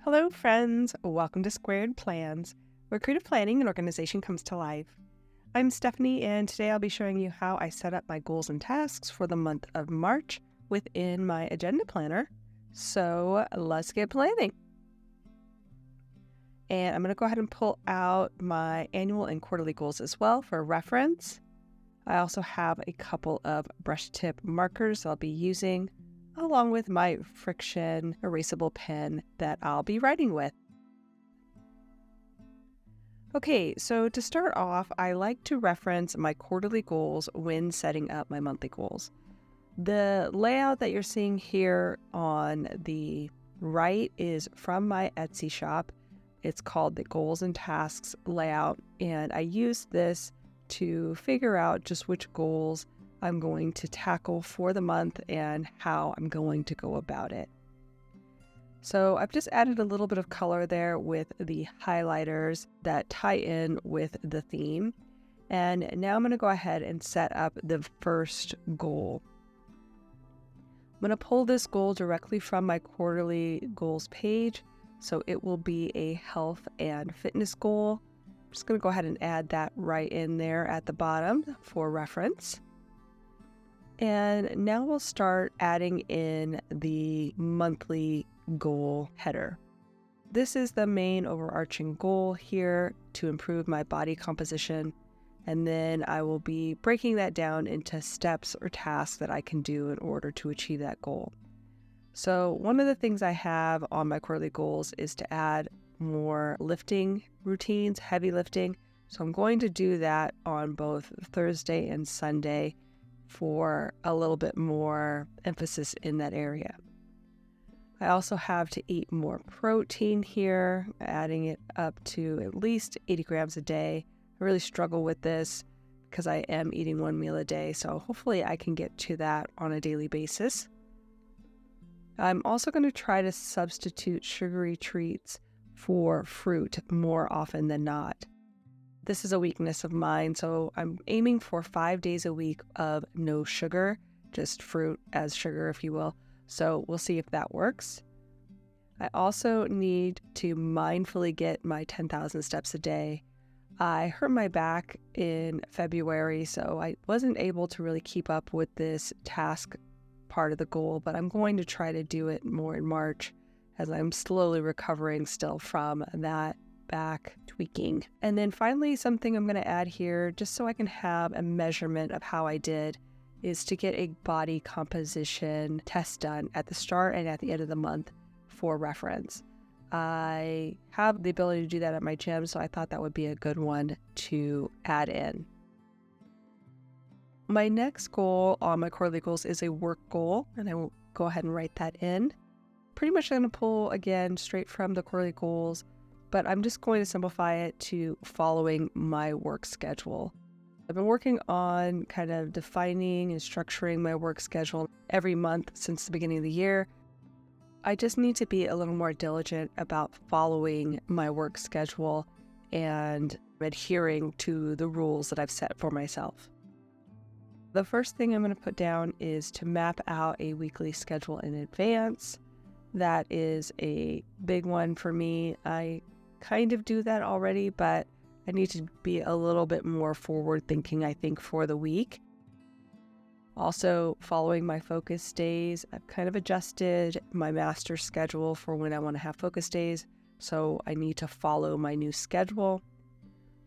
Hello, friends. Welcome to Squared Plans, where creative planning and organization comes to life. I'm Stephanie, and today I'll be showing you how I set up my goals and tasks for the month of March within my agenda planner. So let's get planning. And I'm going to go ahead and pull out my annual and quarterly goals as well for reference. I also have a couple of brush tip markers I'll be using, along with my friction erasable pen that I'll be writing with. Okay, so to start off, I like to reference my quarterly goals when setting up my monthly goals. The layout that you're seeing here on the right is from my Etsy shop. It's called the Goals and Tasks layout, and I use this to figure out just which goals I'm going to tackle for the month and how I'm going to go about it. So I've just added a little bit of color there with the highlighters that tie in with the theme. And now I'm going to go ahead and set up the first goal. I'm going to pull this goal directly from my quarterly goals page. So it will be a health and fitness goal. I'm just going to go ahead and add that right in there at the bottom for reference. And now we'll start adding in the monthly goal header. This is the main overarching goal here, to improve my body composition. And then I will be breaking that down into steps or tasks that I can do in order to achieve that goal. So one of the things I have on my quarterly goals is to add more lifting routines, heavy lifting. So I'm going to do that on both Thursday and Sunday for a little bit more emphasis in that area. I also have to eat more protein here, adding it up to at least 80 grams a day. I really struggle with this because I am eating one meal a day, so hopefully I can get to that on a daily basis. I'm also going to try to substitute sugary treats for fruit more often than not. This is a weakness of mine, so I'm aiming for 5 days a week of no sugar, just fruit as sugar, if you will. So we'll see if that works. I also need to mindfully get my 10,000 steps a day. I hurt my back in February, so I wasn't able to really keep up with this task part of the goal, but I'm going to try to do it more in March as I'm slowly recovering still from that back tweaking. And then finally, something I'm going to add here, just so I can have a measurement of how I did, is to get a body composition test done at the start and at the end of the month for reference. I have the ability to do that at my gym, so I thought that would be a good one to add in. My next goal on my quarterly goals is a work goal, and I will go ahead and write that in. Pretty much I'm going to pull again straight from the quarterly goals, but I'm just going to simplify it to following my work schedule. I've been working on kind of defining and structuring my work schedule every month since the beginning of the year. I just need to be a little more diligent about following my work schedule and adhering to the rules that I've set for myself. The first thing I'm going to put down is to map out a weekly schedule in advance. That is a big one for me. I kind of do that already, but I need to be a little bit more forward thinking, I think, for the week. Also, following my focus days, I've kind of adjusted my master schedule for when I want to have focus days, so I need to follow my new schedule.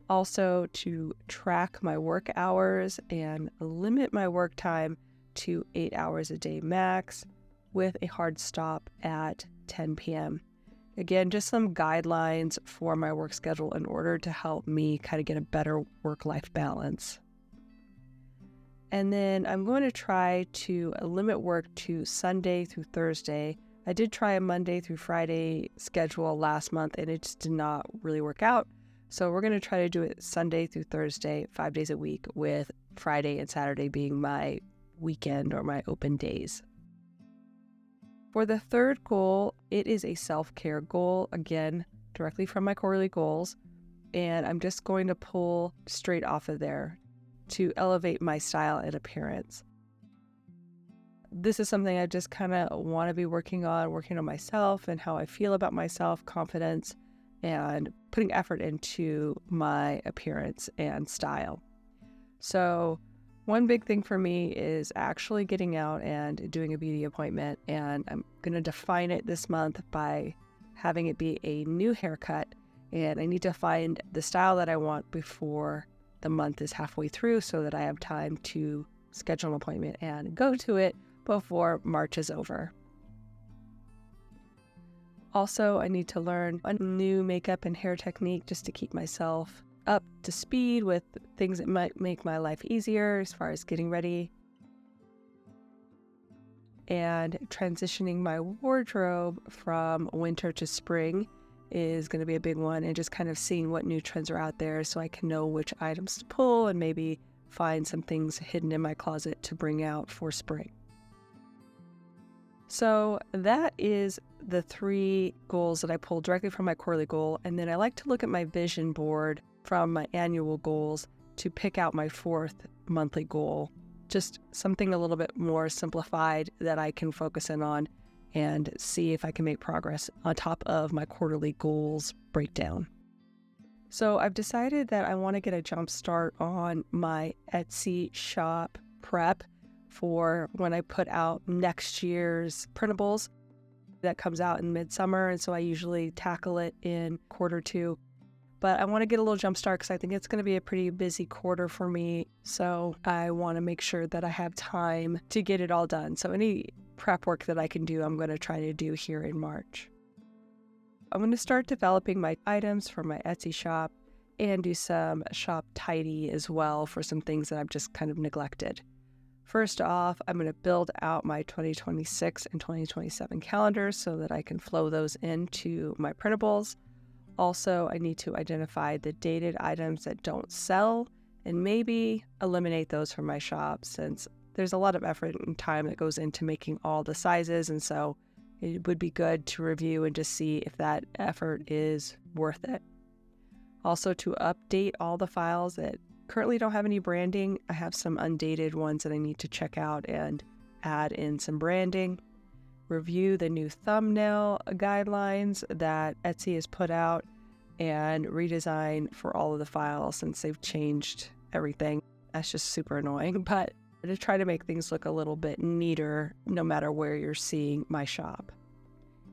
Also, to track my work hours and limit my work time to 8 hours a day max, with a hard stop at 10 p.m. Again, just some guidelines for my work schedule in order to help me kind of get a better work-life balance. And then I'm going to try to limit work to Sunday through Thursday. I did try a Monday through Friday schedule last month, and it just did not really work out. So we're going to try to do it Sunday through Thursday, 5 days a week, with Friday and Saturday being my weekend or my open days. For the third goal, it is a self-care goal, again, directly from my quarterly goals, and I'm just going to pull straight off of there to elevate my style and appearance. This is something I just kind of want to be working on myself and how I feel about myself, confidence, and putting effort into my appearance and style. So one big thing for me is actually getting out and doing a beauty appointment, and I'm going to define it this month by having it be a new haircut, and I need to find the style that I want before the month is halfway through so that I have time to schedule an appointment and go to it before March is over. Also, I need to learn a new makeup and hair technique just to keep myself up to speed with things that might make my life easier as far as getting ready. And transitioning my wardrobe from winter to spring is going to be a big one, and just kind of seeing what new trends are out there so I can know which items to pull and maybe find some things hidden in my closet to bring out for spring. So that is the 3 goals that I pulled directly from my quarterly goal, and then I like to look at my vision board from my annual goals to pick out my 4th monthly goal. Just something a little bit more simplified that I can focus in on and see if I can make progress on top of my quarterly goals breakdown. So I've decided that I want to get a jump start on my Etsy shop prep for when I put out next year's printables. That comes out in midsummer, and so I usually tackle it in quarter 2. But I want to get a little jump start because I think it's going to be a pretty busy quarter for me. So I want to make sure that I have time to get it all done. So any prep work that I can do, I'm going to try to do here in March. I'm going to start developing my items for my Etsy shop and do some shop tidy as well for some things that I've just kind of neglected. First off, I'm going to build out my 2026 and 2027 calendars so that I can flow those into my printables. Also, I need to identify the dated items that don't sell and maybe eliminate those from my shop, since there's a lot of effort and time that goes into making all the sizes, and so it would be good to review and just see if that effort is worth it. Also, to update all the files that currently don't have any branding. I have some undated ones that I need to check out and add in some branding. Review the new thumbnail guidelines that Etsy has put out and redesign for all of the files since they've changed everything. That's just super annoying, but to try to make things look a little bit neater no matter where you're seeing my shop.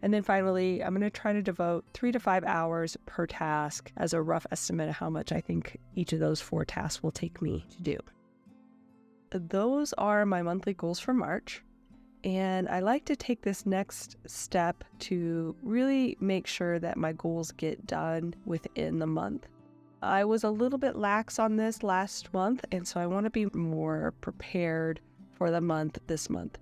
And then finally, I'm going to try to devote 3 to 5 hours per task as a rough estimate of how much I think each of those 4 tasks will take me to do. Those are my monthly goals for March. And I like to take this next step to really make sure that my goals get done within the month. I was a little bit lax on this last month, and so I want to be more prepared for the month this month.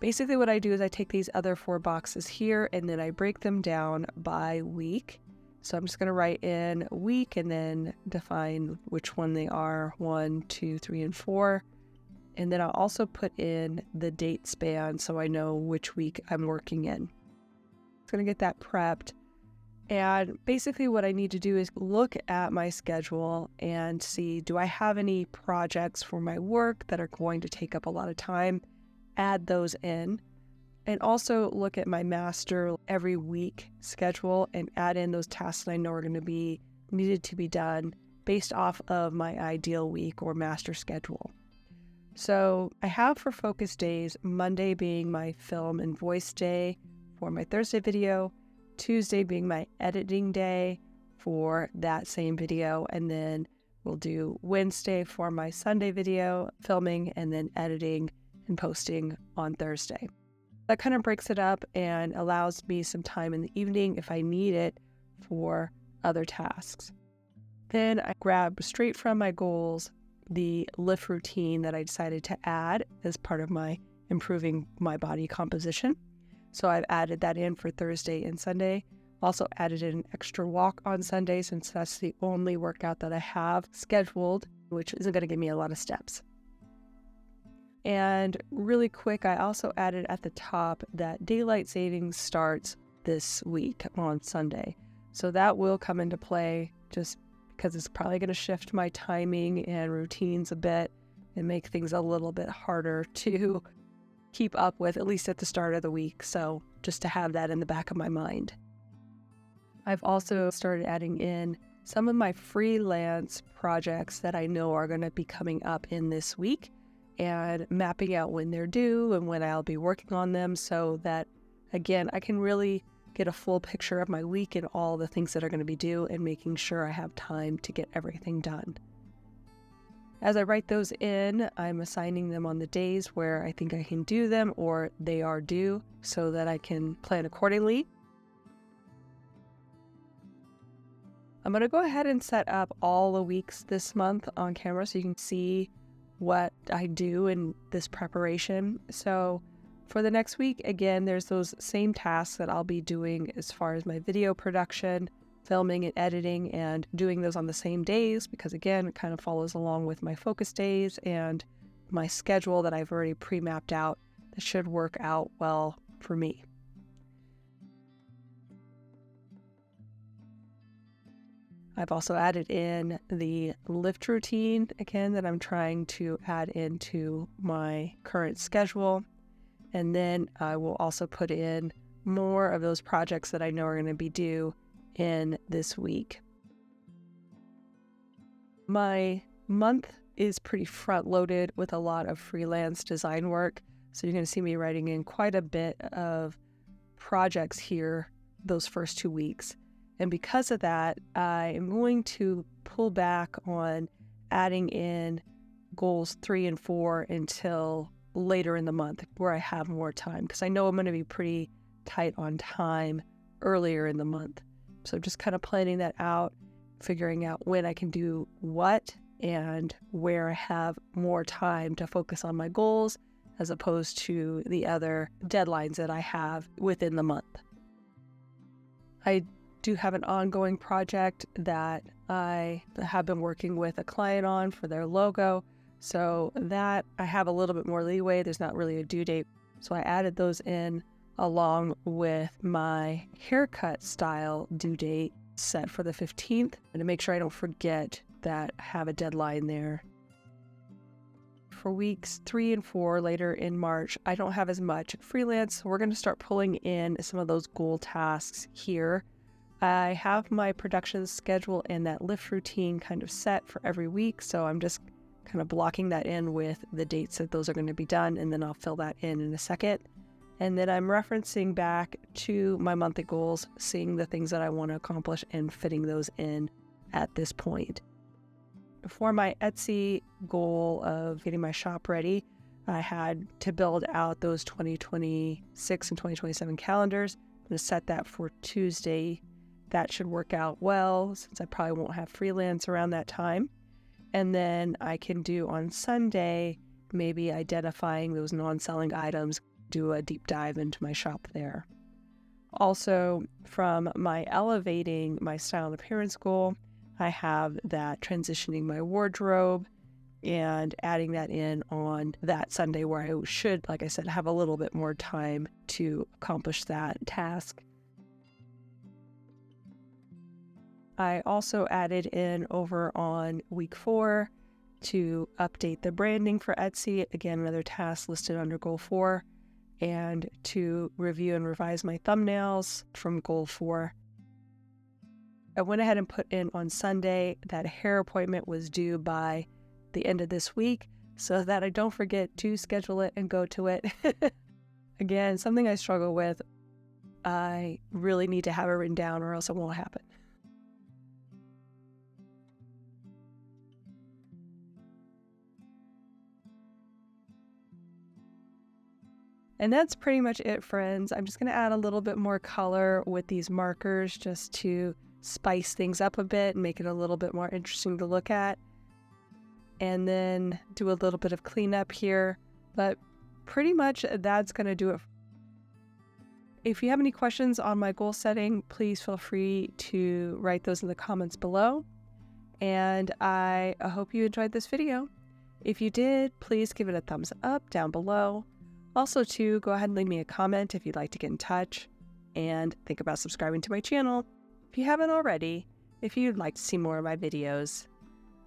Basically what I do is I take these other 4 boxes here and then I break them down by week. So I'm just going to write in week and then define which one they are, 1, 2, 3, and 4. And then I'll also put in the date span so I know which week I'm working in. I'm going to get that prepped. And basically what I need to do is look at my schedule and see, do I have any projects for my work that are going to take up a lot of time? Add those in, and also look at my master every week schedule and add in those tasks that I know are going to be needed to be done based off of my ideal week or master schedule. So I have for focus days, Monday being my film and voice day for my Thursday video, Tuesday being my editing day for that same video, and then we'll do Wednesday for my Sunday video, filming, and then editing and posting on Thursday. That kind of breaks it up and allows me some time in the evening if I need it for other tasks. Then I grab straight from my goals the lift routine that I decided to add as part of my improving my body composition. So I've added that in for Thursday and Sunday. Also added in an extra walk on Sunday since that's the only workout that I have scheduled, which isn't going to give me a lot of steps. And really quick, I also added at the top that daylight savings starts this week on Sunday. So that will come into play just because it's probably going to shift my timing and routines a bit. and make things a little bit harder to keep up with, at least at the start of the week. So just to have that in the back of my mind. I've also started adding in some of my freelance projects that I know are going to be coming up in this week and mapping out when they're due and when I'll be working on them, so that, again, I can really get a full picture of my week and all the things that are going to be due and making sure I have time to get everything done. As I write those in, I'm assigning them on the days where I think I can do them or they are due, so that I can plan accordingly. I'm going to go ahead and set up all the weeks this month on camera so you can see what I do in this preparation. So for the next week, again, there's those same tasks that I'll be doing as far as my video production, filming and editing, and doing those on the same days because, again, it kind of follows along with my focus days and my schedule that I've already pre-mapped out. That should work out well for me. I've also added in the lift routine, again, that I'm trying to add into my current schedule. And then I will also put in more of those projects that I know are going to be due in this week. My month is pretty front-loaded with a lot of freelance design work. So you're going to see me writing in quite a bit of projects here those first 2 weeks. And because of that, I am going to pull back on adding in goals 3 and 4 until later in the month where I have more time, because I know I'm going to be pretty tight on time earlier in the month. So just kind of planning that out, figuring out when I can do what and where I have more time to focus on my goals as opposed to the other deadlines that I have within the month. I do have an ongoing project that I have been working with a client on for their logo. So that I have a little bit more leeway. There's not really a due date. So I added those in along with my haircut style due date set for the 15th, and to make sure I don't forget that I have a deadline there. For weeks 3 and 4 later in March, I don't have as much freelance. So we're going to start pulling in some of those goal tasks here. I have my production schedule and that lift routine kind of set for every week, so I'm just kind of blocking that in with the dates that those are going to be done, and then I'll fill that in a second. And then I'm referencing back to my monthly goals, seeing the things that I want to accomplish and fitting those in at this point. For my Etsy goal of getting my shop ready, I had to build out those 2026 and 2027 calendars. I'm going to set that for Tuesday. That should work out well since I probably won't have freelance around that time. And then I can do on Sunday, maybe identifying those non-selling items, do a deep dive into my shop there. Also, from my elevating my style and appearance goal, I have that transitioning my wardrobe and adding that in on that Sunday where I should, like I said, have a little bit more time to accomplish that task. I also added in over on week 4 to update the branding for Etsy. Again, another task listed under goal 4, and to review and revise my thumbnails from goal 4. I went ahead and put in on Sunday that a hair appointment was due by the end of this week so that I don't forget to schedule it and go to it. Again, something I struggle with. I really need to have it written down or else it won't happen. And that's pretty much it, friends. I'm just going to add a little bit more color with these markers just to spice things up a bit and make it a little bit more interesting to look at. And then do a little bit of cleanup here. But pretty much that's going to do it. If you have any questions on my goal setting, please feel free to write those in the comments below. And I hope you enjoyed this video. If you did, please give it a thumbs up down below. Also, too, go ahead and leave me a comment if you'd like to get in touch, and think about subscribing to my channel if you haven't already, if you'd like to see more of my videos.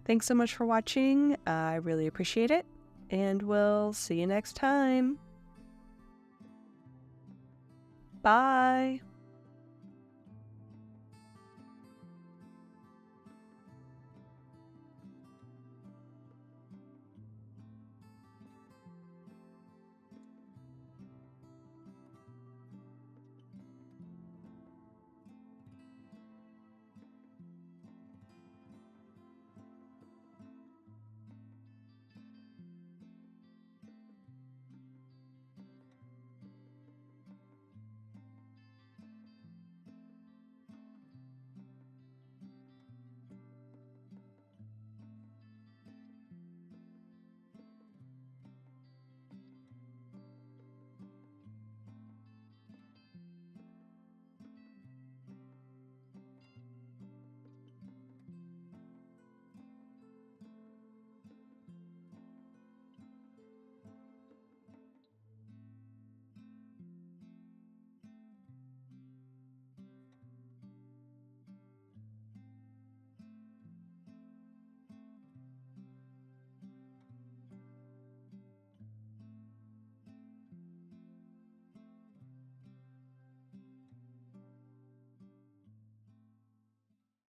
Thanks so much for watching. I really appreciate it, and we'll see you next time. Bye.